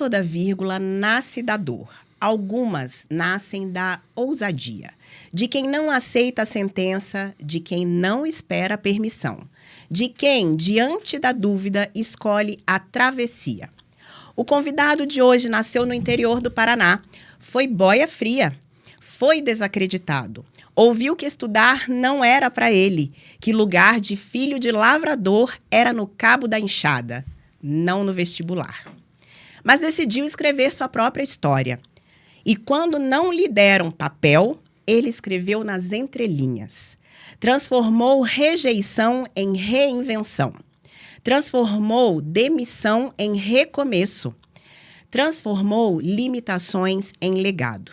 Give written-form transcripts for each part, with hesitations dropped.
toda vírgula nasce da dor. Algumas nascem da ousadia, de quem não aceita a sentença, de quem não espera a permissão, de quem, diante da dúvida, escolhe a travessia. O convidado de hoje nasceu no interior do Paraná, foi boia fria, foi desacreditado, ouviu que estudar não era para ele, que lugar de filho de lavrador era no cabo da enxada, não no vestibular. Mas decidiu escrever sua própria história. E quando não lhe deram papel, ele escreveu nas entrelinhas. Transformou rejeição em reinvenção. Transformou demissão em recomeço. Transformou limitações em legado.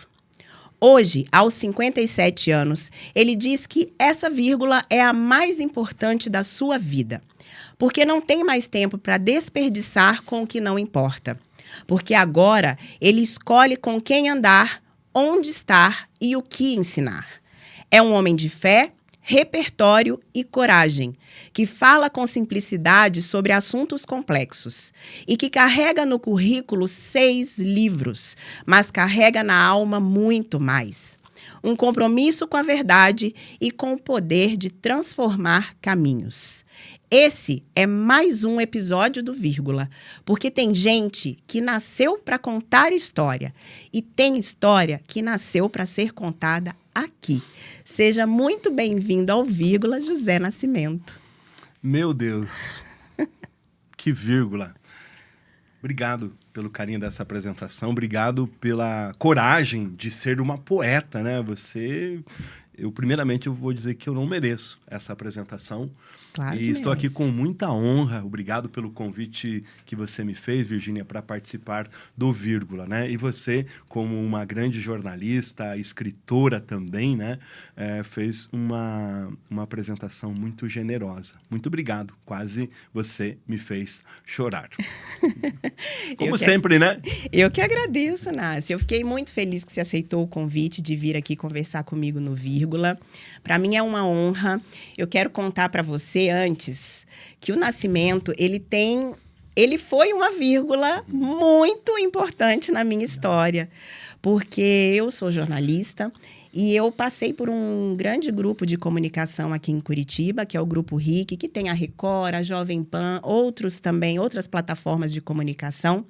Hoje, aos 57 anos, ele diz que essa vírgula é a mais importante da sua vida, porque não tem mais tempo para desperdiçar com o que não importa. Porque agora ele escolhe com quem andar, onde estar e o que ensinar. É um homem de fé, repertório e coragem, que fala com simplicidade sobre assuntos complexos e que carrega no currículo 6 livros, mas carrega na alma muito mais. Um compromisso com a verdade e com o poder de transformar caminhos. Esse é mais um episódio do Vírgula, porque tem gente que nasceu para contar história e tem história que nasceu para ser contada aqui. Seja muito bem-vindo ao Vírgula, José Nascimento. Meu Deus, que vírgula. Obrigado pelo carinho dessa apresentação, obrigado pela coragem de ser uma poeta, né? Primeiramente, eu vou dizer que eu não mereço essa apresentação. Claro e estou aqui com muita honra. Obrigado pelo convite que você me fez, Virgínia, para participar do Vírgula, né? E você, como uma grande jornalista, escritora também, né? Fez uma apresentação muito generosa. Muito obrigado. Quase você me fez chorar. Como sempre, né? Eu que agradeço, Nácia. Eu fiquei muito feliz que você aceitou o convite de vir aqui conversar comigo no Vírgula. Para mim é uma honra. Eu quero contar para você antes que o Nascimento, ele foi uma vírgula muito importante na minha história, porque eu sou jornalista e eu passei por um grande grupo de comunicação aqui em Curitiba, que é o Grupo RIC, que tem a Record, a Jovem Pan, outras plataformas de comunicação.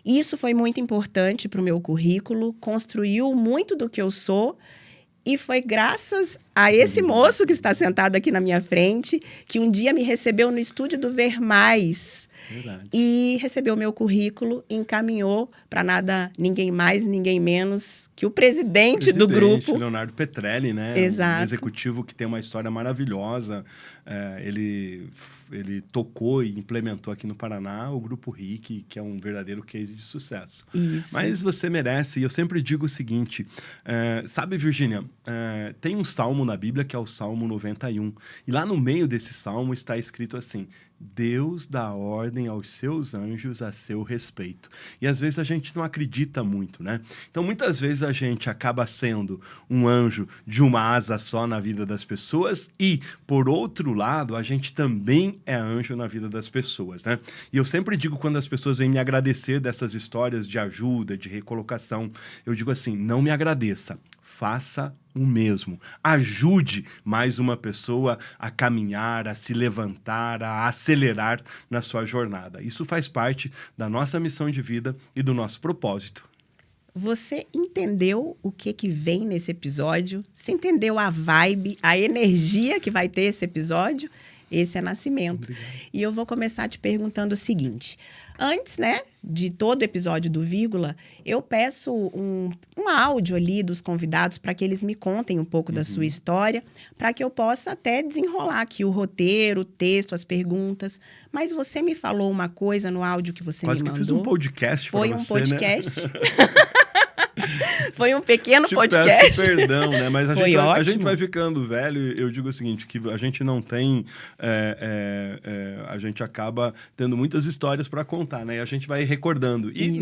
Isso foi muito importante para o meu currículo, construiu muito do que eu sou. E foi graças a esse moço que está sentado aqui na minha frente, que um dia me recebeu no estúdio do Ver Mais. Verdade. E recebeu meu currículo e encaminhou para ninguém mais, ninguém menos que o presidente do grupo. Leonardo Petrelli, né? Exato. Um executivo que tem uma história maravilhosa. Ele tocou e implementou aqui no Paraná o Grupo RIC, que é um verdadeiro case de sucesso. Isso. Mas você merece, e eu sempre digo o seguinte, sabe, Virgínia, tem um salmo na Bíblia que é o Salmo 91, e lá no meio desse salmo está escrito assim: Deus dá ordem aos seus anjos a seu respeito. E às vezes a gente não acredita muito, né? Então, muitas vezes a gente acaba sendo um anjo de uma asa só na vida das pessoas e, por outro lado, a gente também é anjo na vida das pessoas, né? E eu sempre digo, quando as pessoas vêm me agradecer dessas histórias de ajuda, de recolocação, eu digo assim: não me agradeça, faça o mesmo. Ajude mais uma pessoa a caminhar, a se levantar, a acelerar na sua jornada. Isso faz parte da nossa missão de vida e do nosso propósito. Você entendeu o que vem nesse episódio? Você entendeu a vibe, a energia que vai ter esse episódio? Esse é Nascimento. Obrigado. E eu vou começar te perguntando o seguinte. Antes, né, de todo episódio do Vírgula, eu peço um áudio ali dos convidados para que eles me contem um pouco da sua história, para que eu possa até desenrolar aqui o roteiro, o texto, as perguntas. Mas você me falou uma coisa no áudio que você Quase me que mandou. fiz um podcast para você, né? Foi um podcast. Foi um pequeno podcast. Peço perdão, né? Mas a gente vai ficando velho. Eu digo o seguinte, que a gente não tem... a gente acaba tendo muitas histórias para contar, né? E a gente vai recordando. E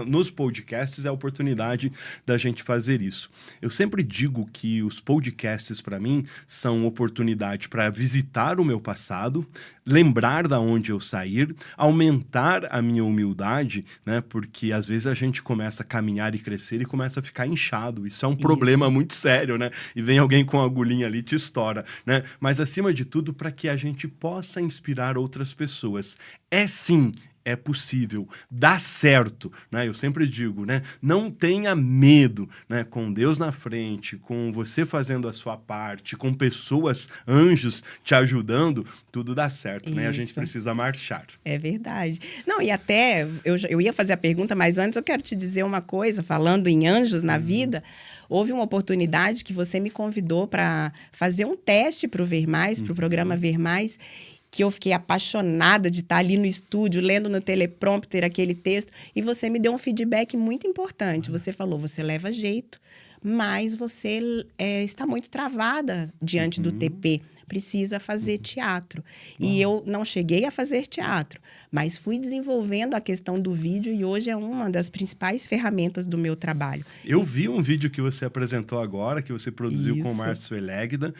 nos podcasts é a oportunidade da gente fazer isso. Eu sempre digo que os podcasts, para mim, são oportunidade para visitar o meu passado, lembrar da onde eu sair, aumentar a minha humildade, né? Porque às vezes a gente começa a caminhar e crescer e começa a ficar inchado. Isso é um problema muito sério, né? E vem alguém com a agulhinha ali e te estoura, né? Mas acima de tudo, para que a gente possa inspirar outras pessoas. É sim, é possível, dá certo, né? Eu sempre digo, né? Não tenha medo, né? Com Deus na frente, com você fazendo a sua parte, com pessoas, anjos te ajudando, tudo dá certo, né? A gente precisa marchar. É verdade. Não, e até, eu ia fazer a pergunta, mas antes eu quero te dizer uma coisa, falando em anjos na vida, houve uma oportunidade que você me convidou para fazer um teste para o Ver Mais, para o programa Ver Mais, que eu fiquei apaixonada de estar ali no estúdio, lendo no teleprompter aquele texto, e você me deu um feedback muito importante. Você falou, você leva jeito, mas você está muito travada diante do TP, precisa fazer teatro. E eu não cheguei a fazer teatro, mas fui desenvolvendo a questão do vídeo e hoje é uma das principais ferramentas do meu trabalho. Eu vi um vídeo que você apresentou agora, que você produziu com o Márcio Elegda,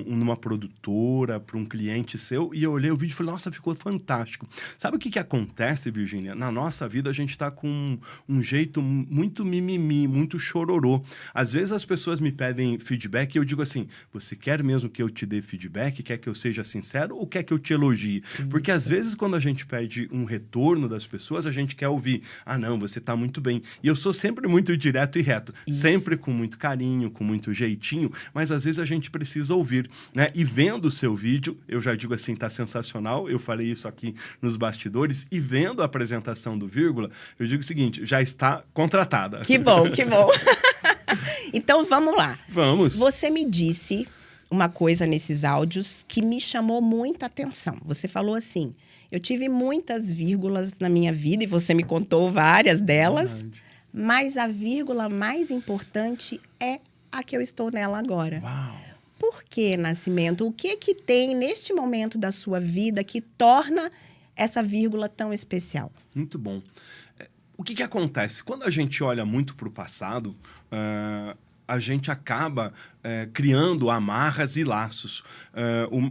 numa produtora, para um cliente seu, e eu olhei o vídeo e falei, nossa, ficou fantástico. Sabe o que acontece, Virgínia? Na nossa vida, a gente está com um jeito muito mimimi, muito chororô. Às vezes as pessoas me pedem feedback e eu digo assim, você quer mesmo que eu te dê feedback? Quer que eu seja sincero ou quer que eu te elogie? Porque às vezes quando a gente pede um retorno das pessoas, a gente quer ouvir, ah não, você está muito bem. E eu sou sempre muito direto e reto, sempre com muito carinho, com muito jeitinho, mas às vezes a gente precisa ouvir, né? E vendo o seu vídeo, eu já digo assim, tá sensacional, eu falei isso aqui nos bastidores, e vendo a apresentação do Vírgula, eu digo o seguinte, já está contratada. Que bom, que bom. Então vamos lá. Vamos. Você me disse uma coisa nesses áudios que me chamou muita atenção. Você falou assim, eu tive muitas vírgulas na minha vida, e você me contou várias delas, mas a vírgula mais importante é a que eu estou nela agora. Uau! Por que, Nascimento? O que que tem neste momento da sua vida que torna essa vírgula tão especial? Muito bom. O que acontece? Quando a gente olha muito para o passado, a gente acaba criando amarras e laços.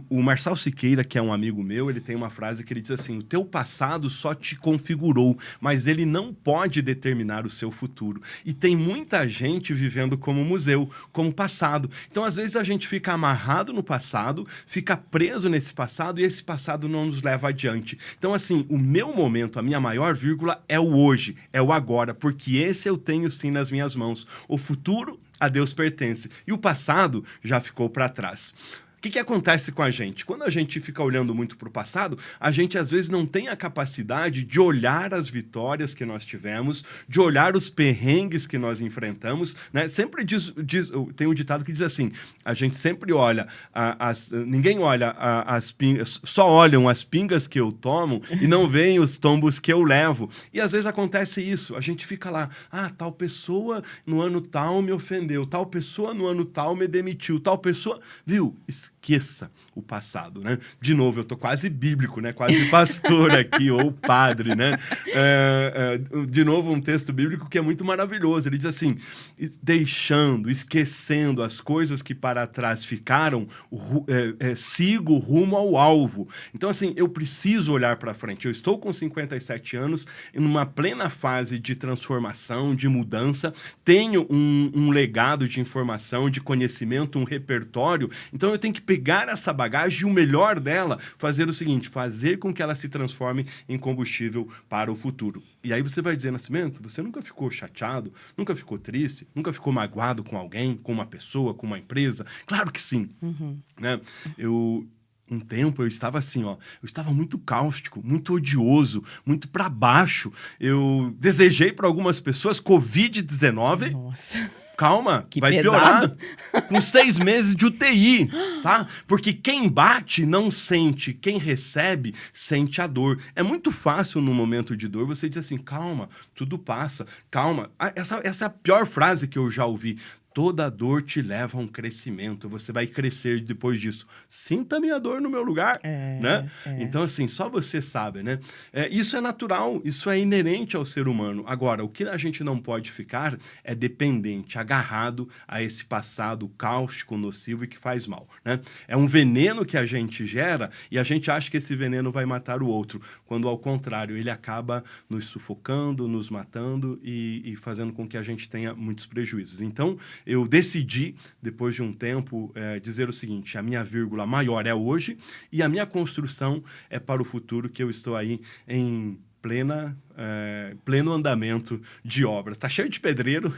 O Marçal Siqueira, que é um amigo meu, ele tem uma frase que ele diz assim, o teu passado só te configurou, mas ele não pode determinar o seu futuro. E tem muita gente vivendo como museu, como passado. Então, às vezes, a gente fica amarrado no passado, fica preso nesse passado e esse passado não nos leva adiante. Então, assim, o meu momento, a minha maior vírgula é o hoje, é o agora, porque esse eu tenho sim nas minhas mãos. O futuro a Deus pertence. E o passado já ficou para trás. O que acontece com a gente? Quando a gente fica olhando muito para o passado, a gente às vezes não tem a capacidade de olhar as vitórias que nós tivemos, de olhar os perrengues que nós enfrentamos, né? Sempre tem um ditado que diz assim, a gente sempre olha, ninguém olha as pingas, só olham as pingas que eu tomo e não veem os tombos que eu levo. E às vezes acontece isso, a gente fica lá, tal pessoa no ano tal me ofendeu, tal pessoa no ano tal me demitiu, tal pessoa, viu? Esqueça o passado, né? De novo, eu tô quase bíblico, né? Quase pastor aqui, ou padre, né? De novo, um texto bíblico que é muito maravilhoso. Ele diz assim, esquecendo as coisas que para trás ficaram, sigo rumo ao alvo. Então, assim, eu preciso olhar para frente. Eu estou com 57 anos, em uma plena fase de transformação, de mudança, tenho um legado de informação, de conhecimento, um repertório, então eu tenho que pegar essa bagagem e o melhor dela, fazer o seguinte, fazer com que ela se transforme em combustível para o futuro. E aí você vai dizer, Nascimento, você nunca ficou chateado, nunca ficou triste, nunca ficou magoado com alguém, com uma pessoa, com uma empresa? Claro que sim. Né? Um tempo eu estava assim, eu estava muito cáustico, muito odioso, muito para baixo. Eu desejei para algumas pessoas Covid-19. Nossa. Calma, que vai pesado. Piorar com 6 meses de UTI, tá? Porque quem bate não sente, quem recebe sente a dor. É muito fácil no momento de dor você dizer assim, calma, tudo passa, calma. Essa é a pior frase que eu já ouvi. Toda dor te leva a um crescimento. Você vai crescer depois disso. Sinta a minha dor no meu lugar, né? Então, assim, só você sabe, né? Isso é natural, isso é inerente ao ser humano. Agora, o que a gente não pode ficar é dependente, agarrado a esse passado cáustico, nocivo e que faz mal, né? É um veneno que a gente gera e a gente acha que esse veneno vai matar o outro, quando, ao contrário, ele acaba nos sufocando, nos matando e fazendo com que a gente tenha muitos prejuízos. Então, eu decidi, depois de um tempo, dizer o seguinte: a minha vírgula maior é hoje e a minha construção é para o futuro, que eu estou aí em pleno andamento de obras. Tá cheio de pedreiro.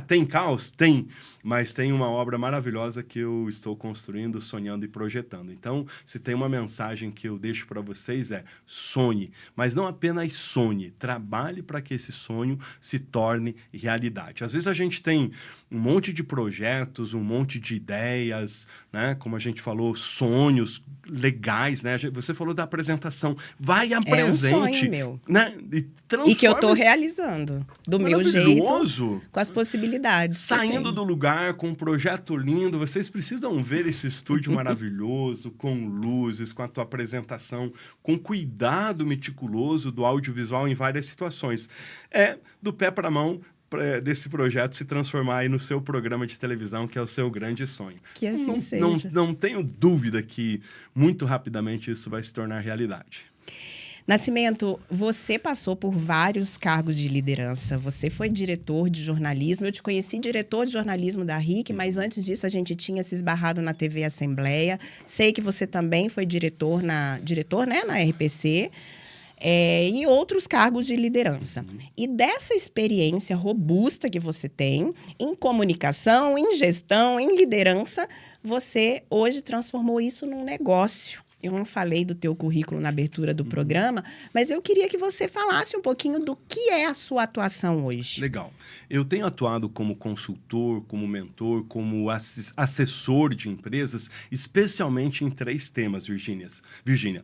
Tem caos? Tem. Mas tem uma obra maravilhosa que eu estou construindo, sonhando e projetando. Então, se tem uma mensagem que eu deixo para vocês sonhe. Mas não apenas sonhe. Trabalhe para que esse sonho se torne realidade. Às vezes a gente tem um monte de projetos, um monte de ideias, né? Como a gente falou, sonhos legais, né? Você falou da apresentação. Vai, apresente. É um sonho meu. Né? E que eu estou realizando. Do meu jeito, com as possibilidades. Saindo do lugar, com um projeto lindo. Vocês precisam ver esse estúdio maravilhoso, com luzes, com a tua apresentação, com cuidado meticuloso do audiovisual em várias situações. Do pé para a mão, desse projeto se transformar aí no seu programa de televisão, que é o seu grande sonho. Que assim seja. Não tenho dúvida que muito rapidamente isso vai se tornar realidade. Nascimento, você passou por vários cargos de liderança. Você foi diretor de jornalismo. Eu te conheci diretor de jornalismo da RIC, mas antes disso a gente tinha se esbarrado na TV Assembleia. Sei que você também foi diretor na RPC. E outros cargos de liderança. E dessa experiência robusta que você tem em comunicação, em gestão, em liderança, você hoje transformou isso num negócio. Eu não falei do teu currículo na abertura do programa, mas eu queria que você falasse um pouquinho do que é a sua atuação hoje. Legal. Eu tenho atuado como consultor, como mentor, como assessor de empresas, especialmente em 3 temas, Virgínia.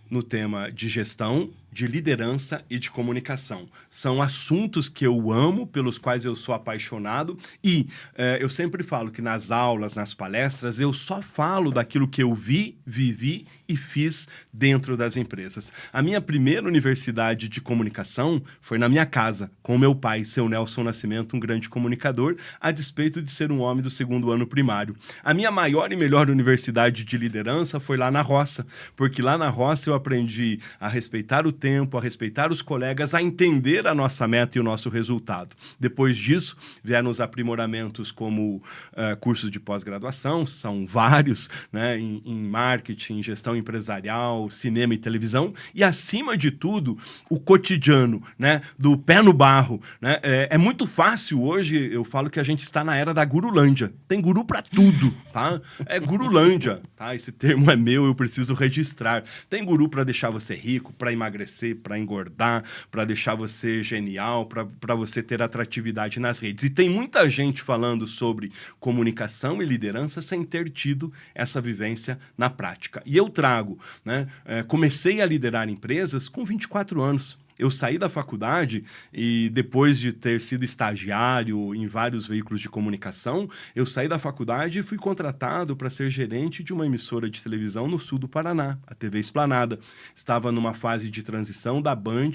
No tema de gestão, de liderança e de comunicação. São assuntos que eu amo, pelos quais eu sou apaixonado e eu sempre falo que nas aulas, nas palestras, eu só falo daquilo que eu vi, vivi e fiz dentro das empresas. A minha primeira universidade de comunicação foi na minha casa, com meu pai, seu Nelson Nascimento, um grande comunicador, a despeito de ser um homem do 2º ano primário. A minha maior e melhor universidade de liderança foi lá na roça, porque lá na roça eu aprendi a respeitar o tempo, a respeitar os colegas, a entender a nossa meta e o nosso resultado. Depois disso, vieram os aprimoramentos como cursos de pós-graduação, são vários, né, em marketing, gestão empresarial, cinema e televisão, e acima de tudo, o cotidiano, né, do pé no barro, né? É muito fácil hoje, eu falo que a gente está na era da gurulândia. Tem guru para tudo, tá? É gurulândia, tá? Esse termo é meu, eu preciso registrar. Tem guru para deixar você rico, para emagrecer, para engordar, para deixar você genial, para você ter atratividade nas redes. E tem muita gente falando sobre comunicação e liderança sem ter tido essa vivência na prática. E eu trago, né? Comecei a liderar empresas com 24 anos. Eu saí da faculdade e depois de ter sido estagiário em vários veículos de comunicação, eu saí da faculdade e fui contratado para ser gerente de uma emissora de televisão no sul do Paraná, a TV Esplanada. Estava numa fase de transição da Band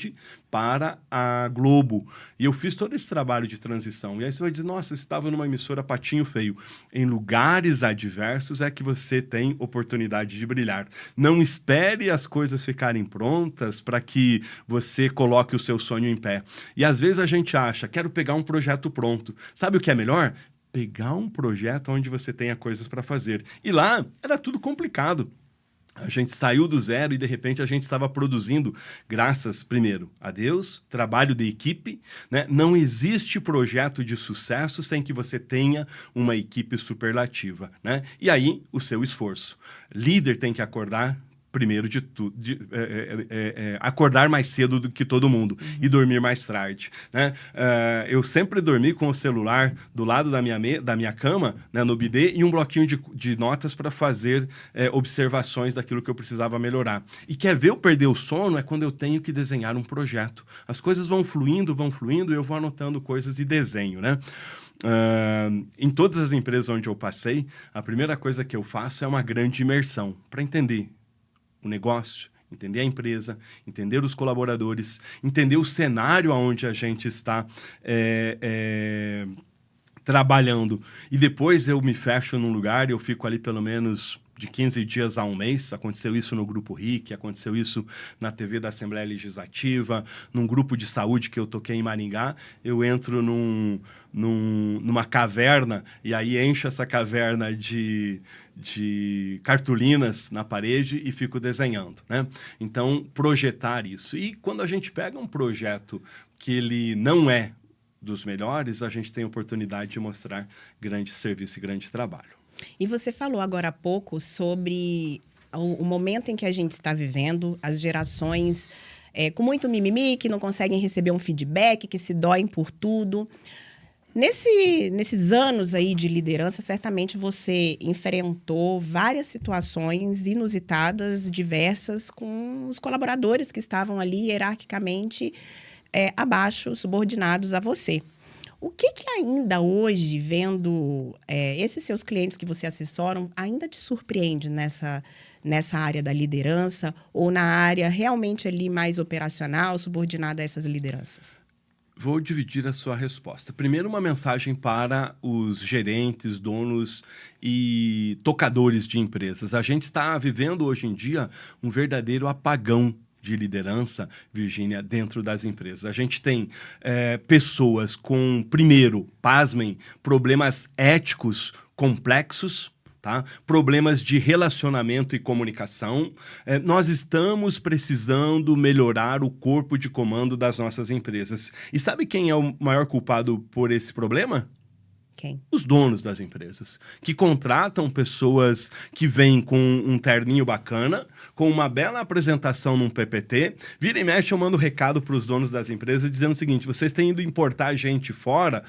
para a Globo. E eu fiz todo esse trabalho de transição. E aí você vai dizer, nossa, você estava numa emissora patinho feio. Em lugares adversos é que você tem oportunidade de brilhar. Não espere as coisas ficarem prontas para que você coloque o seu sonho em pé. E às vezes a gente acha, quero pegar um projeto pronto. Sabe o que é melhor? Pegar um projeto onde você tenha coisas para fazer. E lá era tudo complicado. A gente saiu do zero e, de repente, a gente estava produzindo, graças, primeiro, a Deus, trabalho de equipe, né? Não existe projeto de sucesso sem que você tenha uma equipe superlativa, né? E aí, o seu esforço. Líder tem que acordar primeiro de tudo, acordar mais cedo do que todo mundo e dormir mais tarde, né? Eu sempre dormi com o celular do lado da minha cama, né, no bidê, e um bloquinho de notas para fazer observações daquilo que eu precisava melhorar. E quer ver eu perder o sono é quando eu tenho que desenhar um projeto. As coisas vão fluindo, e eu vou anotando coisas e desenho, né? Em todas as empresas onde eu passei, a primeira coisa que eu faço é uma grande imersão para entender o negócio, entender a empresa, entender os colaboradores, entender o cenário onde a gente está trabalhando. E depois eu me fecho num lugar e eu fico ali pelo menos de 15 dias a um mês. Aconteceu isso no Grupo RIC, aconteceu isso na TV da Assembleia Legislativa, num grupo de saúde que eu toquei em Maringá. Eu entro numa caverna e aí encho essa caverna de cartolinas na parede e fico desenhando, né? Então, projetar isso. E quando a gente pega um projeto que ele não é dos melhores, a gente tem a oportunidade de mostrar grande serviço e grande trabalho. E você falou agora há pouco sobre o momento em que a gente está vivendo, as gerações com muito mimimi, que não conseguem receber um feedback, que se doem por tudo. Nesses anos aí de liderança, certamente você enfrentou várias situações inusitadas, diversas, com os colaboradores que estavam ali hierarquicamente abaixo, subordinados a você. O que ainda hoje, vendo esses seus clientes que você assessoram, ainda te surpreende nessa área da liderança ou na área realmente ali mais operacional, subordinada a essas lideranças? Vou dividir a sua resposta. Primeiro, uma mensagem para os gerentes, donos e tocadores de empresas. A gente está vivendo hoje em dia um verdadeiro apagão de liderança, Virgínia, dentro das empresas. A gente tem pessoas com, primeiro, pasmem, problemas éticos complexos, tá? Problemas de relacionamento e comunicação. Nós estamos precisando melhorar o corpo de comando das nossas empresas. E sabe quem é o maior culpado por esse problema? Quem? Os donos das empresas, que contratam pessoas que vêm com um terninho bacana, com uma bela apresentação num PPT, vira e mexe eu mando recado para os donos das empresas dizendo o seguinte: vocês têm ido importar gente fora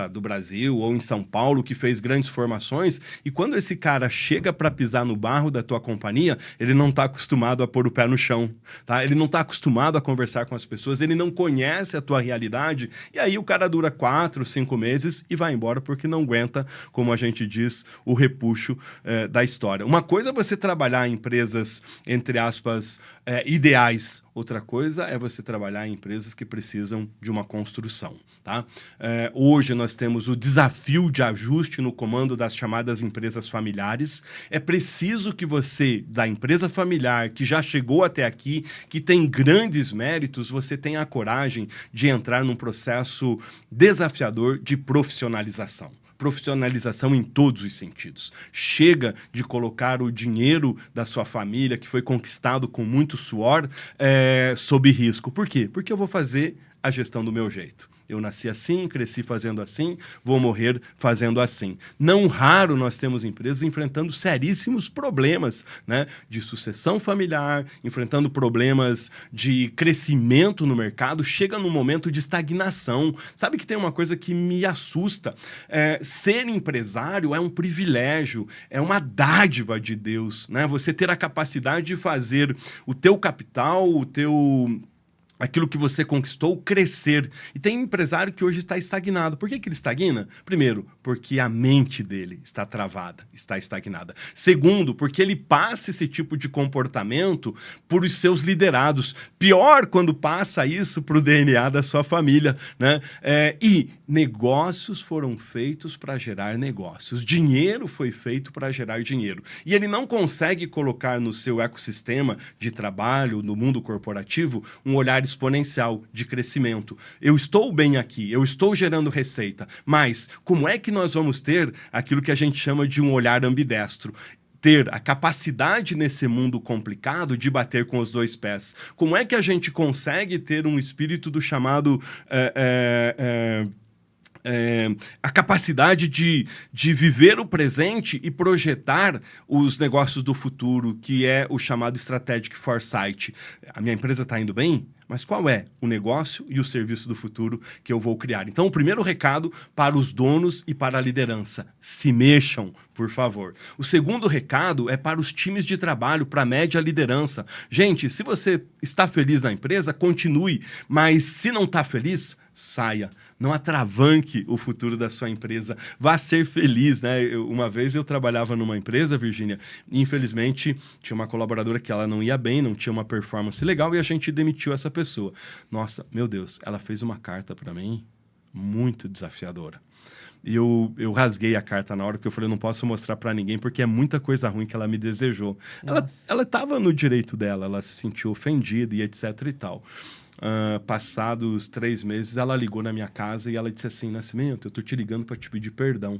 do Brasil ou em São Paulo que fez grandes formações, e quando esse cara chega para pisar no barro da tua companhia, ele não está acostumado a pôr o pé no chão, tá? Ele não está acostumado a conversar com as pessoas, ele não conhece a tua realidade, e aí o cara dura 4, 5 meses e vai embora porque não aguenta, como a gente diz, o repuxo da história. Uma coisa é você trabalhar em empresas, entre aspas, ideais. Outra coisa é você trabalhar em empresas que precisam de uma construção, tá? Hoje nós temos o desafio de ajuste no comando das chamadas empresas familiares. É preciso que você, da empresa familiar, que já chegou até aqui, que tem grandes méritos, você tenha a coragem de entrar num processo desafiador de profissionalização. Profissionalização em todos os sentidos. Chega de colocar o dinheiro da sua família, que foi conquistado com muito suor, sob risco. Por quê? Porque eu vou fazer a gestão do meu jeito. Eu nasci assim, cresci fazendo assim, vou morrer fazendo assim. Não raro nós temos empresas enfrentando seríssimos problemas, né, de sucessão familiar, enfrentando problemas de crescimento no mercado, chega num momento de estagnação. Sabe que tem uma coisa que me assusta? Ser empresário é um privilégio, é uma dádiva de Deus, né? Você ter a capacidade de fazer o teu capital, aquilo que você conquistou, crescer. E tem empresário que hoje está estagnado. Por que ele estagna? Primeiro, porque a mente dele está travada, está estagnada. Segundo, porque ele passa esse tipo de comportamento por os seus liderados. Pior quando passa isso para o DNA da sua família, né? E negócios foram feitos para gerar negócios. Dinheiro foi feito para gerar dinheiro. E ele não consegue colocar no seu ecossistema de trabalho, no mundo corporativo, um olhar exponencial de crescimento. Eu estou bem aqui, eu estou gerando receita, mas como é que nós vamos ter aquilo que a gente chama de um olhar ambidestro? Ter a capacidade nesse mundo complicado de bater com os dois pés. Como é que a gente consegue ter um espírito do chamado a capacidade de viver o presente e projetar os negócios do futuro, que é o chamado Strategic Foresight. A minha empresa está indo bem? Mas qual é o negócio e o serviço do futuro que eu vou criar? Então, o primeiro recado para os donos e para a liderança: se mexam, por favor. O segundo recado é para os times de trabalho, para a média liderança. Gente, se você está feliz na empresa, continue, mas se não está feliz, saia. Não atravanque o futuro da sua empresa. Vá ser feliz, né? Uma vez eu trabalhava numa empresa, Virgínia, e infelizmente tinha uma colaboradora que ela não ia bem, não tinha uma performance legal e a gente demitiu essa pessoa. Nossa, meu Deus, ela fez uma carta para mim muito desafiadora. E eu rasguei a carta na hora, porque eu falei, não posso mostrar para ninguém, porque é muita coisa ruim que ela me desejou. Ela estava no direito dela, ela se sentiu ofendida e etc e tal. Passados 3 meses, ela ligou na minha casa e ela disse assim: Nascimento, eu tô te ligando para te pedir perdão.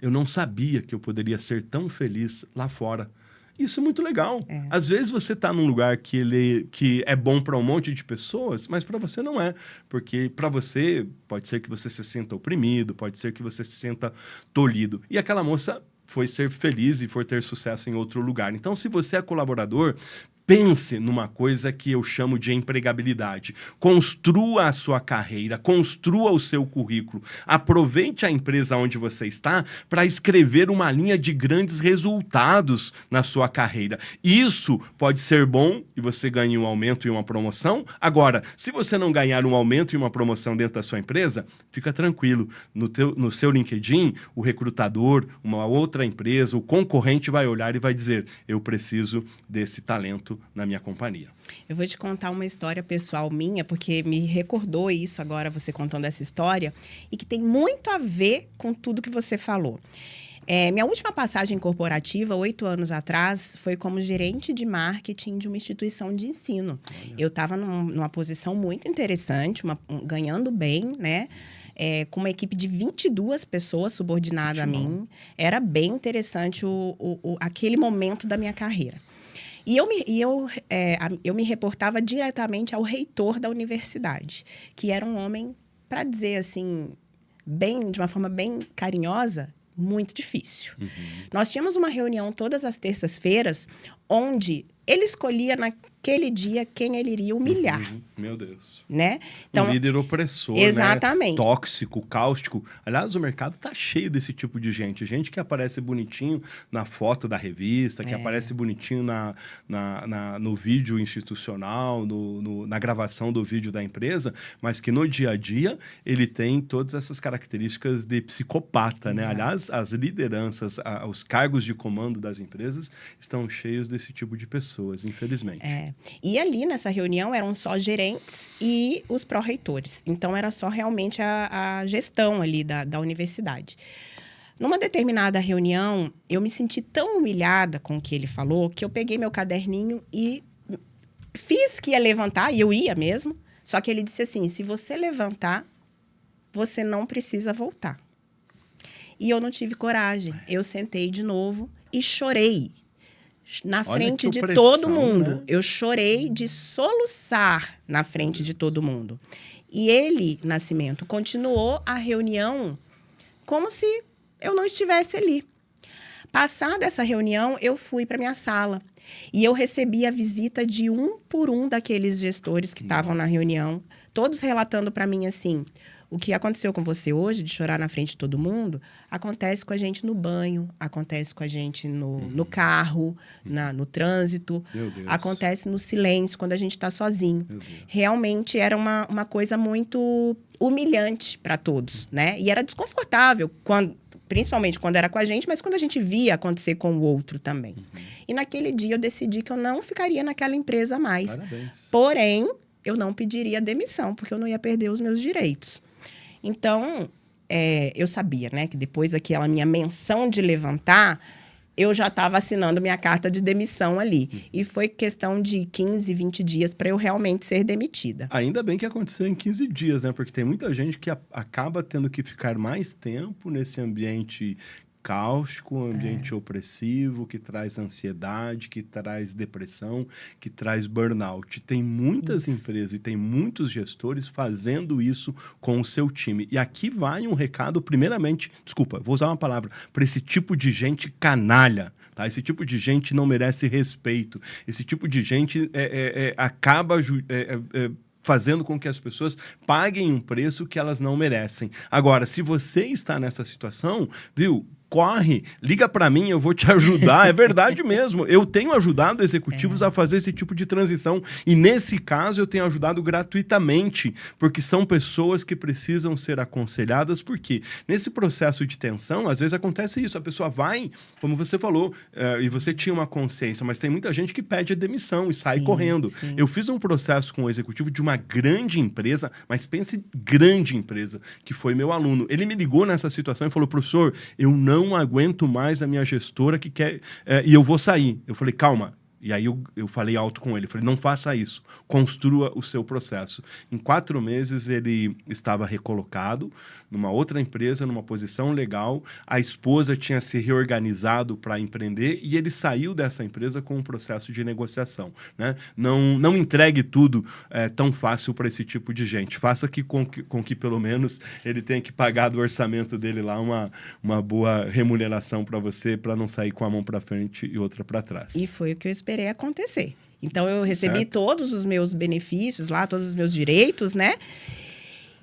Eu não sabia que eu poderia ser tão feliz lá fora. Isso é muito legal. Às vezes você está num lugar que é bom para um monte de pessoas, mas para você não é. Porque para você, pode ser que você se sinta oprimido, pode ser que você se sinta tolhido. E aquela moça foi ser feliz e foi ter sucesso em outro lugar. Então, se você é colaborador, pense numa coisa que eu chamo de empregabilidade. Construa a sua carreira, construa o seu currículo. Aproveite a empresa onde você está para escrever uma linha de grandes resultados na sua carreira. Isso pode ser bom e você ganha um aumento e uma promoção. Agora, se você não ganhar um aumento e uma promoção dentro da sua empresa, fica tranquilo. No seu LinkedIn, o recrutador, uma outra empresa, o concorrente vai olhar e vai dizer: eu preciso desse talento na minha companhia. Eu vou te contar uma história pessoal minha, porque me recordou isso agora, você contando essa história, e que tem muito a ver com tudo que você falou. Minha última passagem corporativa, 8 anos atrás, foi como gerente de marketing de uma instituição de ensino. Olha. Eu estava numa posição muito interessante, ganhando bem, né? Com uma equipe de 22 pessoas subordinadas a mim. Era bem interessante aquele momento da minha carreira. E eu me reportava diretamente ao reitor da universidade, que era um homem, para dizer assim, de uma forma bem carinhosa, muito difícil. Uhum. Nós tínhamos uma reunião todas as terças-feiras, onde ele escolhia naquele dia quem ele iria humilhar. Uhum. Meu Deus. Né? Então, um líder opressor, exatamente. Né? Tóxico, cáustico. Aliás, o mercado tá cheio desse tipo de gente. Gente que aparece bonitinho na foto da revista, que aparece bonitinho no vídeo institucional, na gravação do vídeo da empresa, mas que no dia a dia ele tem todas essas características de psicopata, né? Aliás, as lideranças, os cargos de comando das empresas estão cheios desse tipo de pessoas, infelizmente. E ali nessa reunião eram só gerentes e os pró-reitores. Então, era só realmente a gestão ali da universidade. Numa determinada reunião, eu me senti tão humilhada com o que ele falou, que eu peguei meu caderninho e fiz que ia levantar, e eu ia mesmo. Só que ele disse assim: se você levantar, você não precisa voltar. E eu não tive coragem. Eu sentei de novo e chorei. Na frente de todo mundo. Né? Eu chorei de soluçar na frente de todo mundo. E ele, Nascimento, continuou a reunião como se eu não estivesse ali. Passada essa reunião, eu fui para minha sala. E eu recebi a visita de um por um daqueles gestores que estavam na reunião, todos relatando para mim assim: o que aconteceu com você hoje, de chorar na frente de todo mundo, acontece com a gente no banho, acontece com a gente no carro, no trânsito, acontece no silêncio, quando a gente está sozinho. Realmente era uma coisa muito humilhante para todos, né? E era desconfortável, principalmente quando era com a gente, mas quando a gente via acontecer com o outro também. E naquele dia eu decidi que eu não ficaria naquela empresa mais. Parabéns. Porém, eu não pediria demissão, porque eu não ia perder os meus direitos. Então, eu sabia, né, que depois daquela minha menção de levantar, eu já estava assinando minha carta de demissão ali. E foi questão de 15, 20 dias para eu realmente ser demitida. Ainda bem que aconteceu em 15 dias, né? Porque tem muita gente que acaba tendo que ficar mais tempo nesse ambiente cáustico, um ambiente opressivo, que traz ansiedade, que traz depressão, que traz burnout. Tem muitas empresas e tem muitos gestores fazendo isso com o seu time. E aqui vai um recado, primeiramente, desculpa, vou usar uma palavra, para esse tipo de gente canalha. Tá? Esse tipo de gente não merece respeito. Esse tipo de gente acaba fazendo com que as pessoas paguem um preço que elas não merecem. Agora, se você está nessa situação, viu? Corre, liga para mim, eu vou te ajudar. É verdade mesmo. Eu tenho ajudado executivos a fazer esse tipo de transição. E nesse caso, eu tenho ajudado gratuitamente, porque são pessoas que precisam ser aconselhadas. Porque nesse processo de tensão, às vezes acontece isso. A pessoa vai, como você falou, e você tinha uma consciência, mas tem muita gente que pede a demissão e sai correndo. Sim. Eu fiz um processo com o executivo de uma grande empresa, mas pense grande empresa, que foi meu aluno. Ele me ligou nessa situação e falou, professor, eu não aguento mais a minha gestora que quer... e eu vou sair. Eu falei, calma. E aí eu falei alto com ele. Falei, não faça isso. Construa o seu processo. Em 4 meses, ele estava recolocado numa outra empresa, numa posição legal. A esposa tinha se reorganizado para empreender e ele saiu dessa empresa com um processo de negociação. Né? Não entregue tudo tão fácil para esse tipo de gente. Faça com que, pelo menos, ele tenha que pagar do orçamento dele lá uma boa remuneração para você, para não sair com a mão para frente e outra para trás. E foi o que eu esperei acontecer. Então, eu recebi todos os meus benefícios lá, todos os meus direitos, né?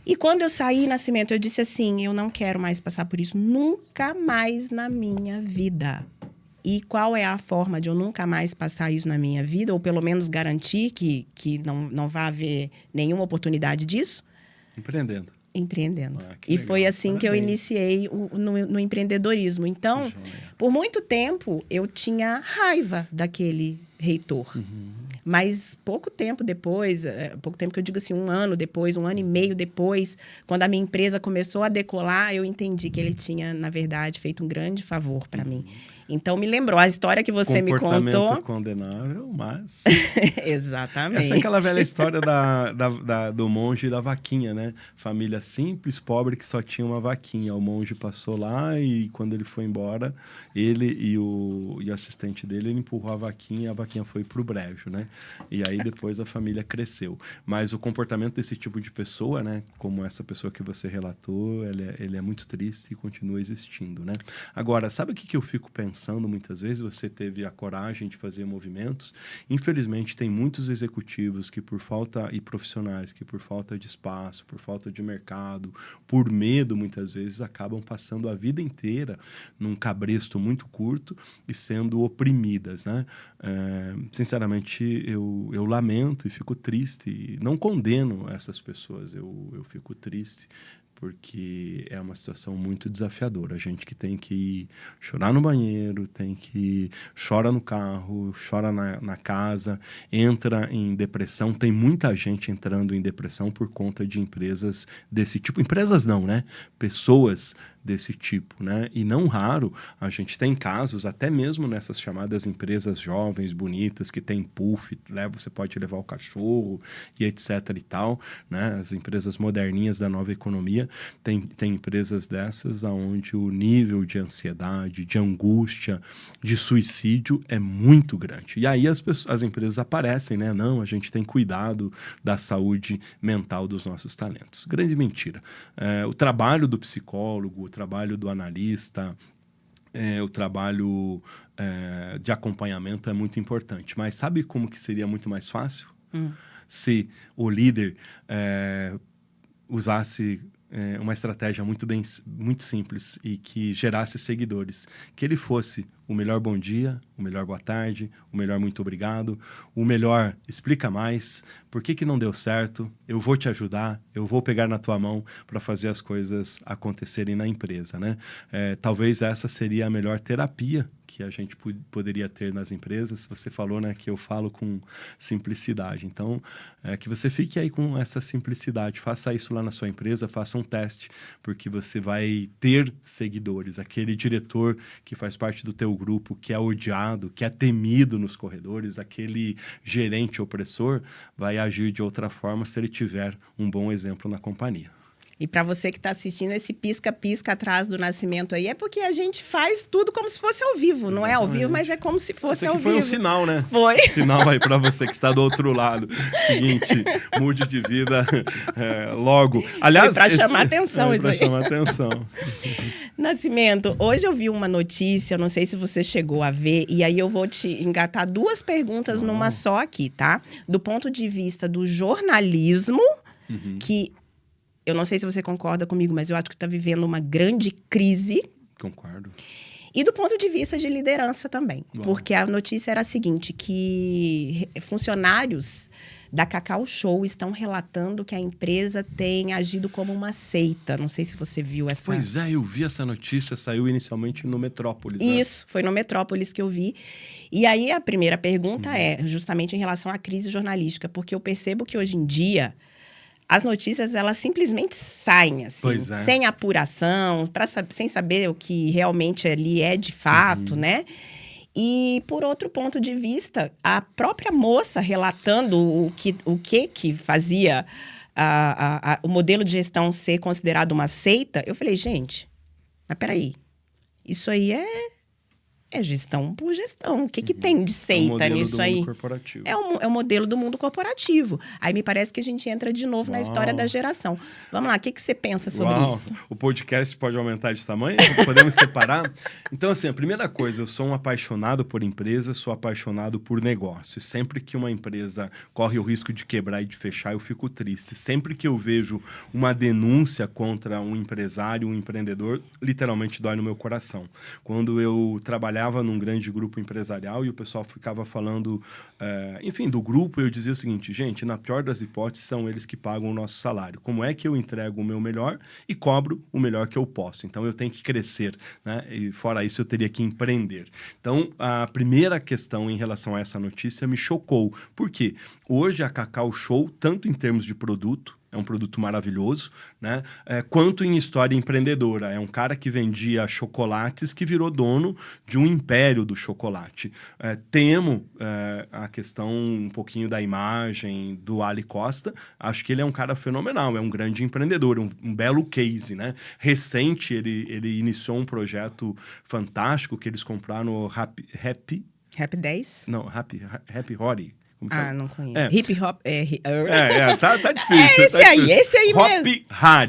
E quando eu saí, Nascimento, eu disse assim, eu não quero mais passar por isso nunca mais na minha vida. E qual é a forma de eu nunca mais passar isso na minha vida, ou pelo menos garantir que não vai haver nenhuma oportunidade disso? Empreendendo. E legal. Foi assim que eu iniciei no empreendedorismo. Então, por muito tempo, eu tinha raiva daquele reitor. Mas pouco tempo depois, pouco tempo que eu digo assim, 1 ano depois, 1 ano e meio depois, quando a minha empresa começou a decolar, eu entendi que ele tinha, na verdade, feito um grande favor para mim. Então, me lembrou a história que você me contou. Comportamento condenável, mas... Exatamente. Essa é aquela velha história do monge e da vaquinha, né? Família simples, pobre, que só tinha uma vaquinha. O monge passou lá e, quando ele foi embora, ele e o assistente dele, ele empurrou a vaquinha foi pro brejo, né? E aí, depois, a família cresceu. Mas o comportamento desse tipo de pessoa, né? Como essa pessoa que você relatou, ele é muito triste e continua existindo, né? Agora, sabe o que eu fico pensando? Muitas vezes você teve a coragem de fazer movimentos. Infelizmente, tem muitos executivos que, por falta, e profissionais que, por falta de espaço, por falta de mercado, por medo, muitas vezes, acabam passando a vida inteira num cabresto muito curto e sendo oprimidas, né? Sinceramente, eu lamento e fico triste. Não condeno essas pessoas, eu fico triste, porque é uma situação muito desafiadora. A gente que tem que chorar no banheiro, chora no carro, chora na casa, entra em depressão. Tem muita gente entrando em depressão por conta de empresas desse tipo. Empresas não, né? Pessoas desse tipo, né? E não raro, a gente tem casos, até mesmo nessas chamadas empresas jovens, bonitas, que tem puff, você pode levar o cachorro e etc e tal, né? As empresas moderninhas da nova economia, tem empresas dessas onde o nível de ansiedade, de angústia, de suicídio é muito grande. E aí as empresas aparecem, né? Não, a gente tem cuidado da saúde mental dos nossos talentos. Grande mentira. O trabalho do psicólogo, o trabalho do analista, o trabalho de acompanhamento é muito importante. Mas sabe como que seria muito mais fácil? Se o líder usasse uma estratégia muito simples e que gerasse seguidores. Que ele fosse o melhor bom dia, o melhor boa tarde, o melhor muito obrigado, o melhor explica mais, por que não deu certo, eu vou te ajudar, eu vou pegar na tua mão para fazer as coisas acontecerem na empresa, né? Talvez essa seria a melhor terapia que a gente poderia ter nas empresas. Você falou, né, que eu falo com simplicidade. Então, que você fique aí com essa simplicidade. Faça isso lá na sua empresa, faça um teste, porque você vai ter seguidores. Aquele diretor que faz parte do teu grupo, que é odiado, que é temido nos corredores, aquele gerente opressor, vai agir de outra forma se ele tiver um bom exemplo na companhia. E para você que está assistindo, esse pisca-pisca atrás do Nascimento aí, é porque a gente faz tudo como se fosse ao vivo. Não é ao vivo, mas é como se fosse ao vivo. Foi um sinal, né? Foi. Sinal aí para você que está do outro lado. Seguinte, mude de vida logo. Aliás, para chamar atenção isso aí. Para chamar atenção. Nascimento, hoje eu vi uma notícia, não sei se você chegou a ver, e aí eu vou te engatar duas perguntas numa só aqui, tá? Do ponto de vista do jornalismo, que eu não sei se você concorda comigo, mas eu acho que está vivendo uma grande crise. Concordo. E do ponto de vista de liderança também. Porque a notícia era a seguinte, que funcionários da Cacau Show estão relatando que a empresa tem agido como uma seita. Não sei se você viu essa... Pois é, eu vi essa notícia, saiu inicialmente no Metrópolis. Isso, foi no Metrópolis que eu vi. E aí a primeira pergunta é justamente em relação à crise jornalística, porque eu percebo que hoje em dia as notícias, elas simplesmente saem, assim, sem apuração, sem saber o que realmente ali é de fato, né? E, por outro ponto de vista, a própria moça relatando o que fazia o modelo de gestão ser considerado uma seita, eu falei, gente, mas peraí, isso aí é gestão por gestão. O que tem de seita nisso aí? É o modelo do mundo corporativo. Aí me parece que a gente entra de novo na história da geração. Vamos lá, o que você pensa sobre isso? O podcast pode aumentar de tamanho? Podemos separar? Então, assim, a primeira coisa, eu sou um apaixonado por empresas, sou apaixonado por negócios. Sempre que uma empresa corre o risco de quebrar e de fechar, eu fico triste. Sempre que eu vejo uma denúncia contra um empresário, um empreendedor, literalmente dói no meu coração. Quando eu trabalhava num grande grupo empresarial e o pessoal ficava falando, enfim, do grupo, eu dizia o seguinte, gente, na pior das hipóteses, são eles que pagam o nosso salário. Como é que eu entrego o meu melhor e cobro o melhor que eu posso? Então, eu tenho que crescer, né? E fora isso, eu teria que empreender. Então, a primeira questão em relação a essa notícia me chocou. Por quê? Hoje, a Cacau Show, tanto em termos de produto, é um produto maravilhoso, né? Quanto em história empreendedora. É um cara que vendia chocolates que virou dono de um império do chocolate. Temo a questão um pouquinho da imagem do Ali Costa. Acho que ele é um cara fenomenal, é um grande empreendedor, um belo case, né? Recente, ele iniciou um projeto fantástico que eles compraram o Happy 10? Não, Happy Hori. Não conheço. Hip Hop. Tá difícil. Esse aí mesmo.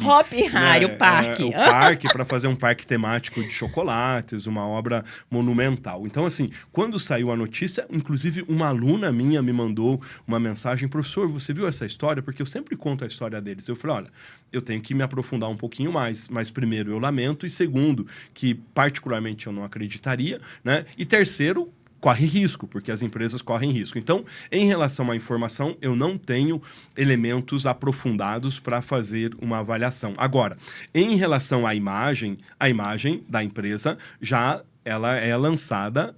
Hop Hari, o parque. O parque, para fazer um parque temático de chocolates, uma obra monumental. Então, assim, quando saiu a notícia, inclusive uma aluna minha me mandou uma mensagem, professor, você viu essa história? Porque eu sempre conto a história deles. Eu falei, olha, eu tenho que me aprofundar um pouquinho mais, mas primeiro eu lamento, e segundo, que particularmente eu não acreditaria, né? E terceiro, corre risco, porque as empresas correm risco. Então, em relação à informação, eu não tenho elementos aprofundados para fazer uma avaliação. Agora, em relação à imagem, a imagem da empresa ela é lançada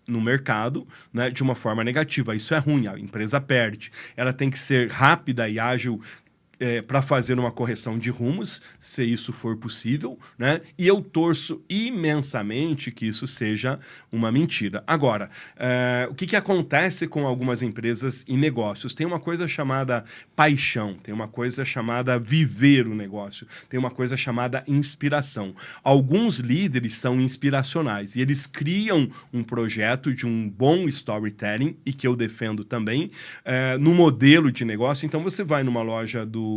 no mercado, né, de uma forma negativa. Isso é ruim, a empresa perde. Ela tem que ser rápida e ágil para fazer uma correção de rumos, se isso for possível, né? E eu torço imensamente que isso seja uma mentira. Agora, o que acontece com algumas empresas e negócios? Tem uma coisa chamada paixão, tem uma coisa chamada viver o negócio, tem uma coisa chamada inspiração. Alguns líderes são inspiracionais e eles criam um projeto de um bom storytelling, e que eu defendo também, no modelo de negócio. Então, você vai numa loja do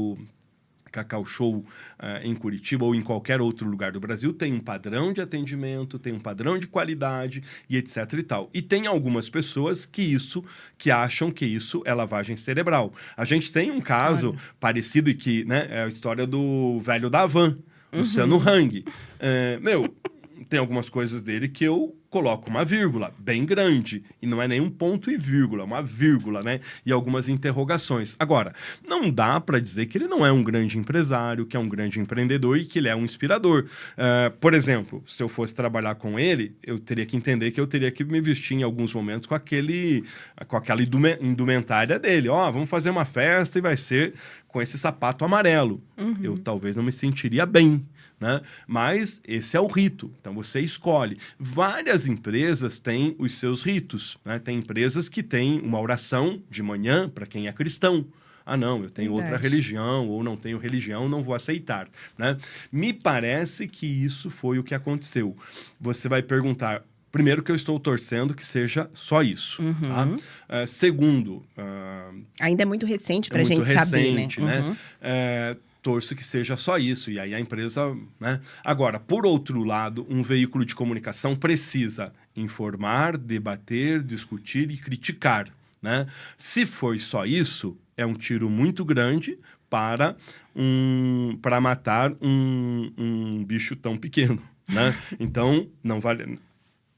Cacau Show em Curitiba ou em qualquer outro lugar do Brasil, tem um padrão de atendimento, tem um padrão de qualidade e etc e tal. E tem algumas pessoas que acham que isso é lavagem cerebral. A gente tem um caso parecido, que, né, é a história do velho da Havan, Luciano Hang. Tem algumas coisas dele que eu coloco uma vírgula bem grande, e não é nem um ponto e vírgula, é uma vírgula, né? E algumas interrogações. Agora, não dá para dizer que ele não é um grande empresário, que é um grande empreendedor e que ele é um inspirador. Por exemplo, se eu fosse trabalhar com ele, eu teria que entender que eu teria que me vestir em alguns momentos com aquela indumentária dele. Vamos fazer uma festa e vai ser com esse sapato amarelo. Eu talvez não me sentiria bem, né? Mas esse é o rito. Então, você escolhe. Várias empresas têm os seus ritos, né? Tem empresas que têm uma oração de manhã para quem é cristão. Ah, não, eu tenho outra religião, ou não tenho religião, não vou aceitar, né? Me parece que isso foi o que aconteceu. Você vai perguntar, primeiro que eu estou torcendo que seja só isso, tá? Segundo... ainda é muito recente para a gente saber, né? Torço que seja só isso, e aí a empresa, né? Agora, por outro lado, um veículo de comunicação precisa informar, debater, discutir e criticar, né? Se for só isso, é um tiro muito grande para matar um bicho tão pequeno, né? Então, não vale...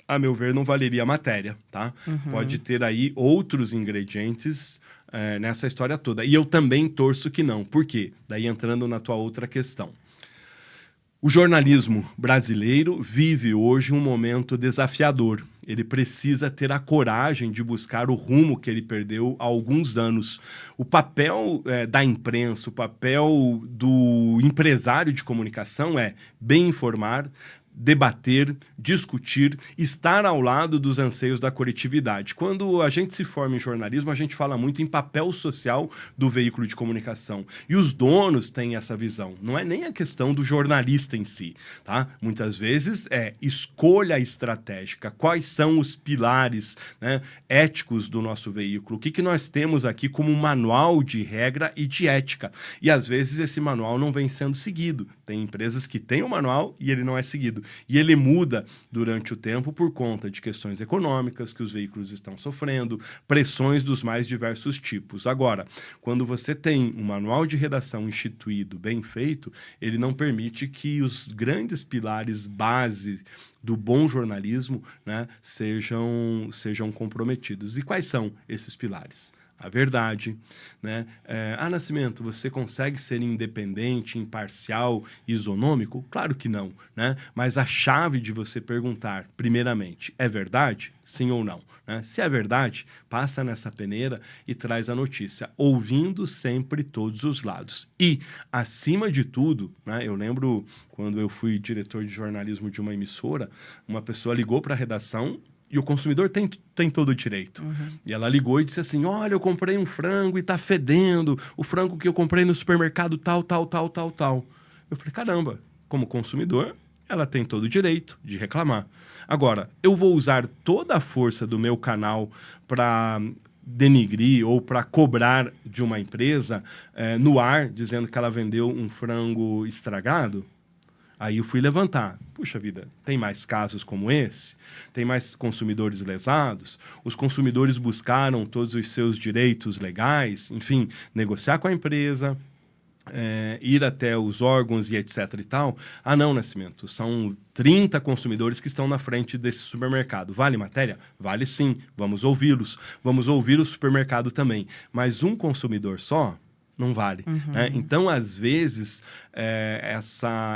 A meu ver, não valeria a matéria, tá? Pode ter aí outros ingredientes nessa história toda. E eu também torço que não. Por quê? Daí entrando na tua outra questão. O jornalismo brasileiro vive hoje um momento desafiador. Ele precisa ter a coragem de buscar o rumo que ele perdeu há alguns anos. O papel da imprensa, o papel do empresário de comunicação é bem informar, debater, discutir, estar ao lado dos anseios da coletividade. Quando a gente se forma em jornalismo, a gente fala muito em papel social do veículo de comunicação. E os donos têm essa visão. Não é nem a questão do jornalista em si, tá? Muitas vezes é escolha estratégica. Quais são os pilares, né, éticos do nosso veículo? O que nós temos aqui como um manual de regra e de ética? E às vezes esse manual não vem sendo seguido. Tem empresas que têm o manual e ele não é seguido. E ele muda durante o tempo por conta de questões econômicas que os veículos estão sofrendo, pressões dos mais diversos tipos. Agora, quando você tem um manual de redação instituído, bem feito, ele não permite que os grandes pilares base do bom jornalismo, né, sejam comprometidos. E quais são esses pilares? A verdade, né? Nascimento, você consegue ser independente, imparcial, isonômico? Claro que não, né? Mas a chave de você perguntar, primeiramente, é verdade? Sim ou não? Né? Se é verdade, passa nessa peneira e traz a notícia, ouvindo sempre todos os lados. E, acima de tudo, né, eu lembro quando eu fui diretor de jornalismo de uma emissora, uma pessoa ligou para a redação. E o consumidor tem todo o direito. E ela ligou e disse assim, olha, eu comprei um frango e tá fedendo. O frango que eu comprei no supermercado tal. Eu falei, caramba, como consumidor, ela tem todo o direito de reclamar. Agora, eu vou usar toda a força do meu canal para denigrir ou para cobrar de uma empresa no ar, dizendo que ela vendeu um frango estragado? Aí eu fui levantar. Puxa vida, tem mais casos como esse? Tem mais consumidores lesados? Os consumidores buscaram todos os seus direitos legais? Enfim, negociar com a empresa, ir até os órgãos e etc e tal. Ah, não, Nascimento, são 30 consumidores que estão na frente desse supermercado. Vale matéria? Vale sim, vamos ouvi-los. Vamos ouvir o supermercado também. Mas um consumidor só... não vale. Né? Então, às vezes,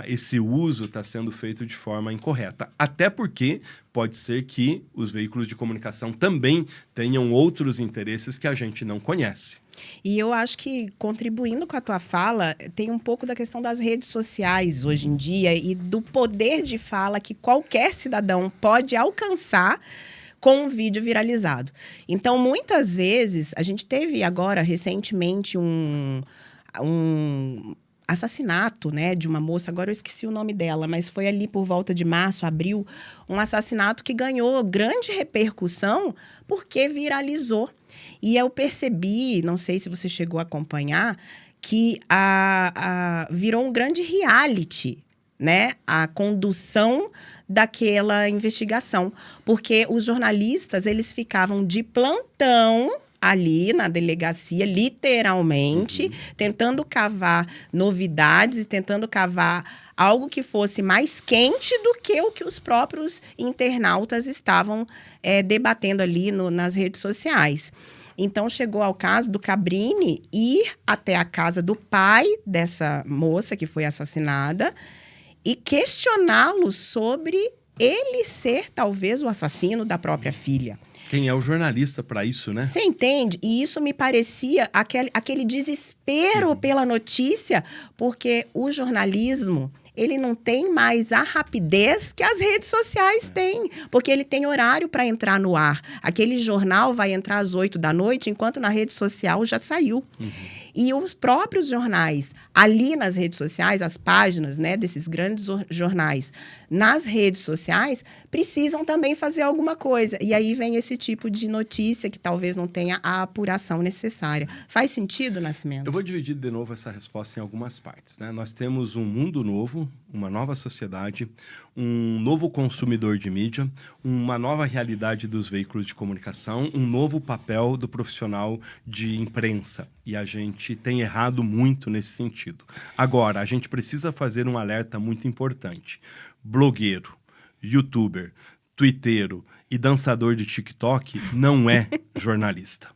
esse uso está sendo feito de forma incorreta. Até porque pode ser que os veículos de comunicação também tenham outros interesses que a gente não conhece. E eu acho que, contribuindo com a tua fala, tem um pouco da questão das redes sociais hoje em dia e do poder de fala que qualquer cidadão pode alcançar com um vídeo viralizado. Então, muitas vezes, a gente teve agora, recentemente, um assassinato, né, de uma moça, agora eu esqueci o nome dela, mas foi ali por volta de março, abril, um assassinato que ganhou grande repercussão porque viralizou. E eu percebi, não sei se você chegou a acompanhar, que virou um grande reality, né, a condução daquela investigação, porque os jornalistas, eles ficavam de plantão ali na delegacia, literalmente, tentando cavar novidades e tentando cavar algo que fosse mais quente do que o que os próprios internautas estavam debatendo ali nas redes sociais. Então, chegou ao caso do Cabrini ir até a casa do pai dessa moça que foi assassinada e questioná-lo sobre ele ser, talvez, o assassino da própria filha. Quem é o jornalista para isso, né? Você entende? E isso me parecia aquele desespero pela notícia, porque o jornalismo, ele não tem mais a rapidez que as redes sociais têm, porque ele tem horário para entrar no ar. Aquele jornal vai entrar às 8 da noite, enquanto na rede social já saiu. E os próprios jornais, ali nas redes sociais, as páginas, né, desses grandes jornais, nas redes sociais, precisam também fazer alguma coisa. E aí vem esse tipo de notícia que talvez não tenha a apuração necessária. Faz sentido, Nascimento? Eu vou dividir de novo essa resposta em algumas partes, né? Nós temos um mundo novo, uma nova sociedade, um novo consumidor de mídia, uma nova realidade dos veículos de comunicação, um novo papel do profissional de imprensa. E a gente tem errado muito nesse sentido. Agora, a gente precisa fazer um alerta muito importante. Blogueiro, youtuber, twitteiro e dançador de TikTok não é jornalista.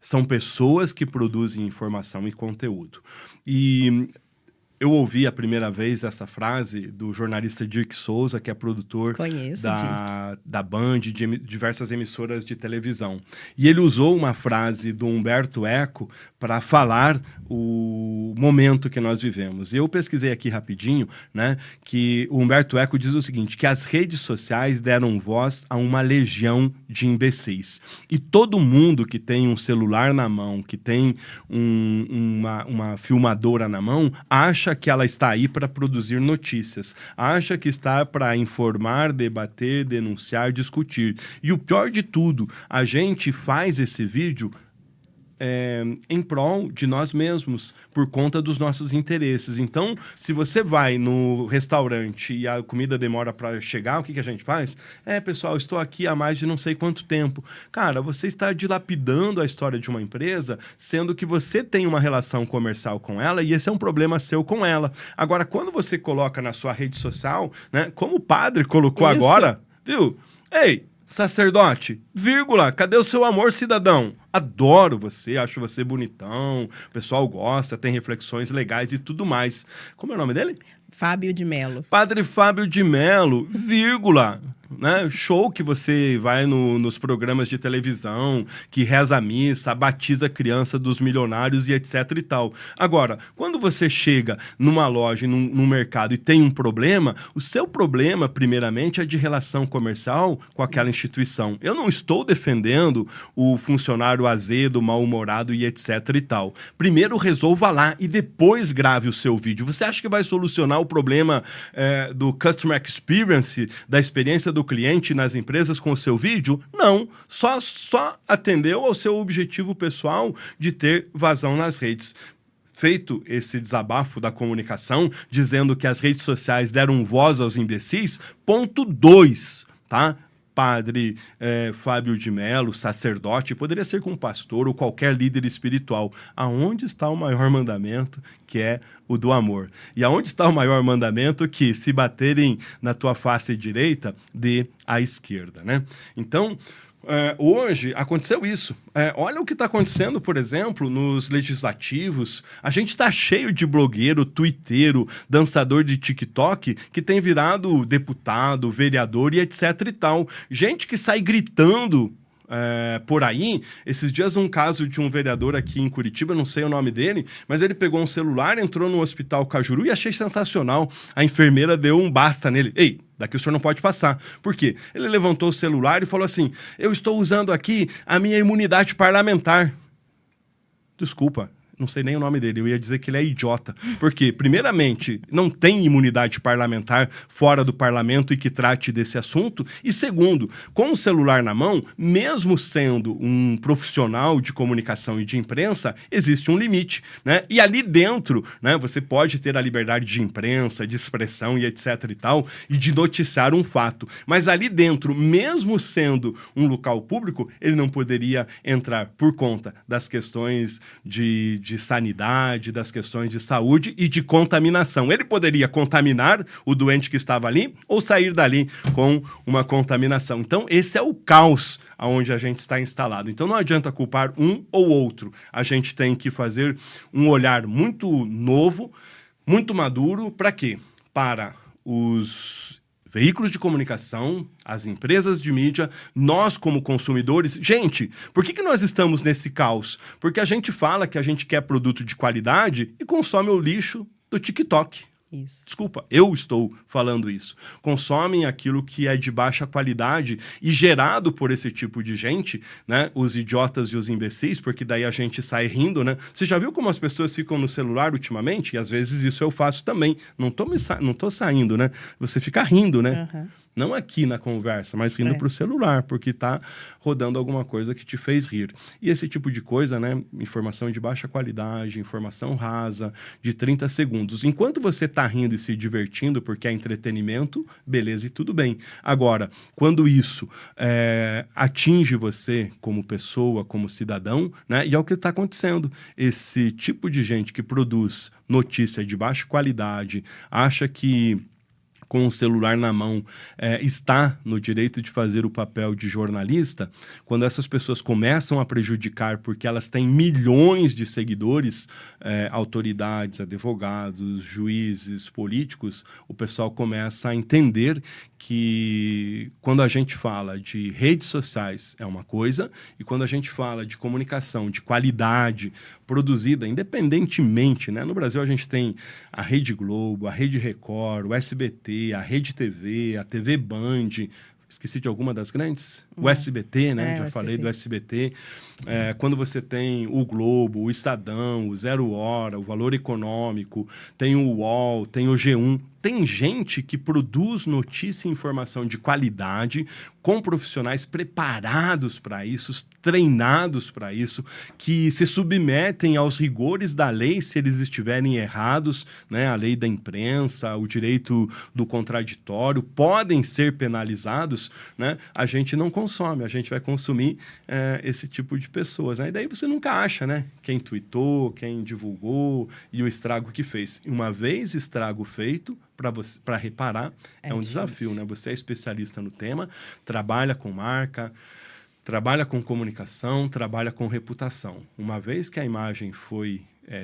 São pessoas que produzem informação e conteúdo. E eu ouvi a primeira vez essa frase do jornalista Dirk Souza, que é produtor da Band, de diversas emissoras de televisão. E ele usou uma frase do Humberto Eco para falar o momento que nós vivemos. E eu pesquisei aqui rapidinho, né, que o Humberto Eco diz o seguinte, que as redes sociais deram voz a uma legião de imbecis. E todo mundo que tem um celular na mão, que tem uma filmadora na mão, acha que ela está aí para produzir notícias, acha que está para informar, debater, denunciar, discutir. E o pior de tudo, a gente faz esse vídeo em prol de nós mesmos, por conta dos nossos interesses. Então, se você vai no restaurante e a comida demora para chegar, o que a gente faz? Pessoal, estou aqui há mais de não sei quanto tempo. Cara, você está dilapidando a história de uma empresa, sendo que você tem uma relação comercial com ela e esse é um problema seu com ela. Agora, quando você coloca na sua rede social, né, como o padre colocou agora, viu? Ei, sacerdote, vírgula, cadê o seu amor, cidadão? Adoro você, acho você bonitão, o pessoal gosta, tem reflexões legais e tudo mais. Como é o nome dele? Fábio de Mello. Padre Fábio de Mello, vírgula. Né? Show que você vai nos programas de televisão, que reza a missa, batiza a criança dos milionários e etc e tal. Agora, quando você chega numa loja, num mercado e tem um problema, o seu problema, primeiramente, é de relação comercial com aquela instituição. Eu não estou defendendo o funcionário azedo, mal-humorado e etc e tal. Primeiro resolva lá e depois grave o seu vídeo. Você acha que vai solucionar o problema do customer experience, da experiência do cliente nas empresas com o seu vídeo? Não, só atendeu ao seu objetivo pessoal de ter vazão nas redes. Feito esse desabafo da comunicação, dizendo que as redes sociais deram voz aos imbecis, ponto 2, tá? Padre Fábio de Mello, sacerdote, poderia ser com um pastor ou qualquer líder espiritual. Aonde está o maior mandamento, que é o do amor? E aonde está o maior mandamento, que se baterem na tua face direita, dê à esquerda, né? Então, hoje aconteceu isso. Olha o que está acontecendo, por exemplo, nos legislativos. A gente está cheio de blogueiro, twitteiro, dançador de TikTok que tem virado deputado, vereador e etc e tal. Gente que sai gritando por aí. Esses dias um caso de um vereador aqui em Curitiba, não sei o nome dele, mas ele pegou um celular, entrou no hospital Cajuru e achei sensacional. A enfermeira deu um basta nele. Ei, daqui o senhor não pode passar. Por quê? Ele levantou o celular e falou assim, eu estou usando aqui a minha imunidade parlamentar. Desculpa, não sei nem o nome dele, eu ia dizer que ele é idiota. Porque, primeiramente, não tem imunidade parlamentar fora do parlamento e que trate desse assunto. E segundo, com o celular na mão, mesmo sendo um profissional de comunicação e de imprensa, existe um limite, né? E ali dentro, né, você pode ter a liberdade de imprensa, de expressão e etc e tal, e de noticiar um fato. Mas ali dentro, mesmo sendo um local público, ele não poderia entrar por conta das questões de sanidade, das questões de saúde e de contaminação. Ele poderia contaminar o doente que estava ali ou sair dali com uma contaminação. Então, esse é o caos onde a gente está instalado. Então, não adianta culpar um ou outro. A gente tem que fazer um olhar muito novo, muito maduro, para quê? Para os veículos de comunicação, as empresas de mídia, nós como consumidores. Gente, por que nós estamos nesse caos? Porque a gente fala que a gente quer produto de qualidade e consome o lixo do TikTok. Isso. Desculpa, eu estou falando isso. Consomem aquilo que é de baixa qualidade e gerado por esse tipo de gente, né? Os idiotas e os imbecis, porque daí a gente sai rindo, né? Você já viu como as pessoas ficam no celular ultimamente? E às vezes isso eu faço também. Não tô saindo, né? Você fica rindo, né? Uhum. Não aqui na conversa, mas rindo para o celular, porque está rodando alguma coisa que te fez rir. E esse tipo de coisa, né? Informação de baixa qualidade, informação rasa, de 30 segundos. Enquanto você está rindo e se divertindo, porque é entretenimento, beleza e tudo bem. Agora, quando isso atinge você como pessoa, como cidadão, né? E é o que está acontecendo. Esse tipo de gente que produz notícia de baixa qualidade, acha que com o celular na mão, está no direito de fazer o papel de jornalista, quando essas pessoas começam a prejudicar porque elas têm milhões de seguidores, autoridades, advogados, juízes, políticos, o pessoal começa a entender que quando a gente fala de redes sociais é uma coisa e quando a gente fala de comunicação de qualidade produzida independentemente, né? No Brasil a gente tem a Rede Globo, a Rede Record, o SBT, a Rede TV, a TV Band, esqueci de alguma das grandes? O SBT, né? Já falei do SBT. Quando você tem o Globo, o Estadão, o Zero Hora, o Valor Econômico, tem o UOL, tem o G1. Tem gente que produz notícia e informação de qualidade, com profissionais preparados para isso, treinados para isso, que se submetem aos rigores da lei se eles estiverem errados, né? A lei da imprensa, o direito do contraditório, podem ser penalizados, né? A gente não consome, a gente vai consumir esse tipo de pessoas. Aí daí você nunca acha, né? Quem tweetou, quem divulgou e o estrago que fez. Uma vez estrago feito, para reparar, é um desafio, né? Você é especialista no tema, trabalha com marca, trabalha com comunicação, trabalha com reputação. Uma vez que a imagem foi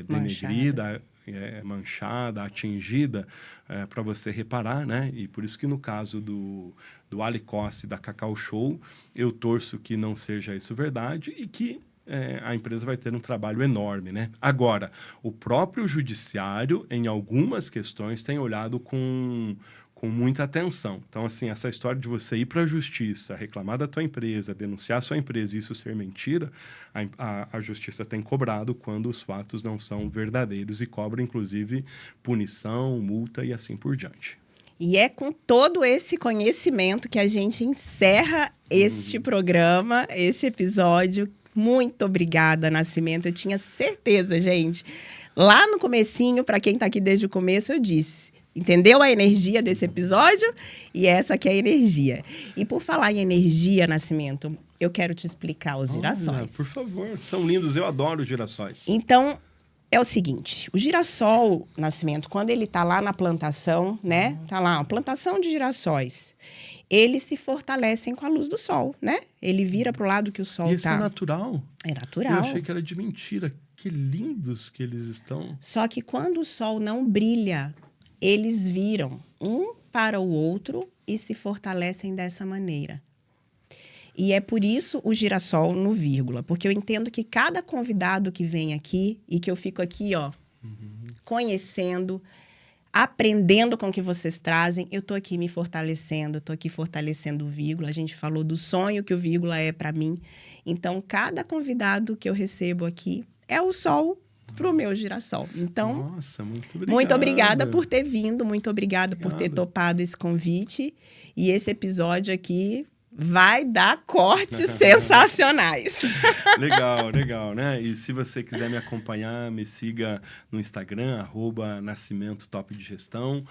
denegrida, manchada, atingida, para você reparar, né? E por isso que no caso do Ali Costa e da Cacau Show, eu torço que não seja isso verdade e que a empresa vai ter um trabalho enorme, né? Agora, o próprio judiciário, em algumas questões, tem olhado com muita atenção. Então, assim, essa história de você ir para a justiça, reclamar da tua empresa, denunciar a sua empresa e isso ser mentira, a justiça tem cobrado quando os fatos não são verdadeiros e cobra, inclusive, punição, multa e assim por diante. E é com todo esse conhecimento que a gente encerra este programa, este episódio. Muito obrigada, Nascimento. Eu tinha certeza, gente. Lá no comecinho, para quem está aqui desde o começo, eu disse. Entendeu a energia desse episódio? E essa aqui é a energia. E por falar em energia, Nascimento, eu quero te explicar os girassóis. Por favor, são lindos. Eu adoro girassóis. Então, é o seguinte. O girassol, Nascimento, quando ele está lá na plantação, né? Tá lá, uma plantação de girassóis. Eles se fortalecem com a luz do sol, né? Ele vira para o lado que o sol está. Isso é natural? É natural. Eu achei que era de mentira. Que lindos que eles estão. Só que quando o sol não brilha, eles viram um para o outro e se fortalecem dessa maneira. E é por isso o girassol no vírgula. Porque eu entendo que cada convidado que vem aqui e que eu fico aqui, conhecendo, aprendendo com o que vocês trazem, eu tô aqui me fortalecendo, tô aqui fortalecendo o vírgula. A gente falou do sonho que o vírgula é para mim. Então, cada convidado que eu recebo aqui é o sol pro meu girassol. Então, nossa, muito obrigado. Muito obrigada por ter vindo, muito obrigada por ter topado esse convite. E esse episódio aqui vai dar cortes sensacionais. Legal, né? E se você quiser me acompanhar, me siga no Instagram, @Nascimento Top de Gestão.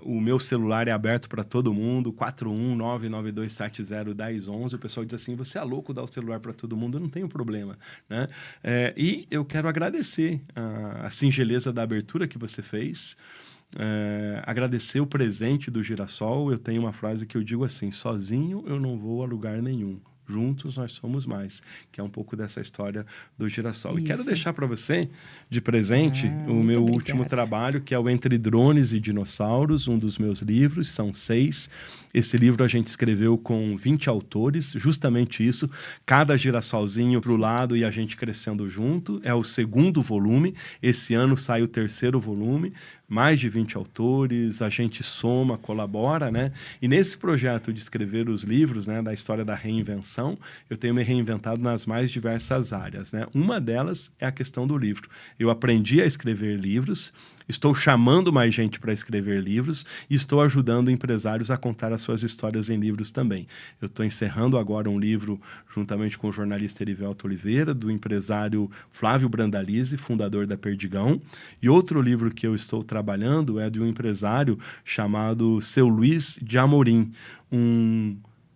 O meu celular é aberto para todo mundo, 41992701011. O pessoal diz assim, você é louco dar o celular para todo mundo? Eu não tenho problema, né? E eu quero agradecer a singeleza da abertura que você fez. Agradecer o presente do girassol. Eu tenho uma frase que eu digo assim: sozinho eu não vou a lugar nenhum, juntos nós somos mais, que é um pouco dessa história do girassol. Isso. E quero deixar para você de presente o meu último trabalho, que é o Entre Drones e Dinossauros, um dos meus livros, são 6. Esse livro a gente escreveu com 20 autores, justamente isso, cada girassolzinho pro lado e a gente crescendo junto. É o 2º volume, esse ano sai o 3º volume. mais de 20 autores, a gente soma, colabora, né? E nesse projeto de escrever os livros, né, da história da reinvenção, eu tenho me reinventado nas mais diversas áreas, né? Uma delas é a questão do livro. Eu aprendi a escrever livros, estou chamando mais gente para escrever livros e estou ajudando empresários a contar as suas histórias em livros também. Eu estou encerrando agora um livro juntamente com o jornalista Erivelto Oliveira, do empresário Flávio Brandalize, fundador da Perdigão. E outro livro que eu estou trabalhando é de um empresário chamado Seu Luiz de Amorim,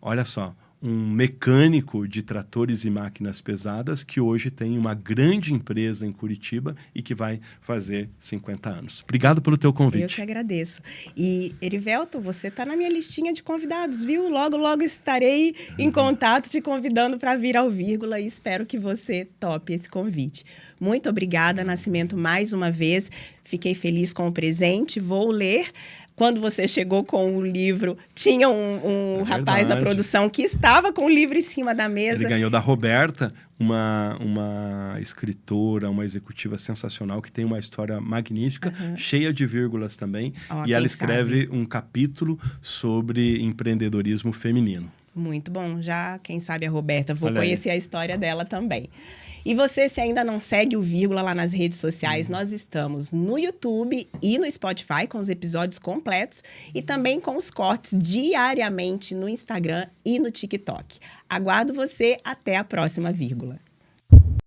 olha só, um mecânico de tratores e máquinas pesadas que hoje tem uma grande empresa em Curitiba e que vai fazer 50 anos. Obrigado pelo teu convite. Eu que agradeço. E, Erivelto, você está na minha listinha de convidados, viu? Logo, logo estarei em contato te convidando para vir ao Vírgula e espero que você tope esse convite. Muito obrigada, Nascimento, mais uma vez. Fiquei feliz com o presente, vou ler. Quando você chegou com o livro, tinha um rapaz da produção que estava com o livro em cima da mesa. Ele ganhou da Roberta, uma escritora, uma executiva sensacional, que tem uma história magnífica, cheia de vírgulas também. E ela escreve um capítulo sobre empreendedorismo feminino. Muito bom. Já, quem sabe, a Roberta, vou conhecer a história dela também. E você, se ainda não segue o Vírgula lá nas redes sociais, nós estamos no YouTube e no Spotify com os episódios completos e também com os cortes diariamente no Instagram e no TikTok. Aguardo você até a próxima Vírgula.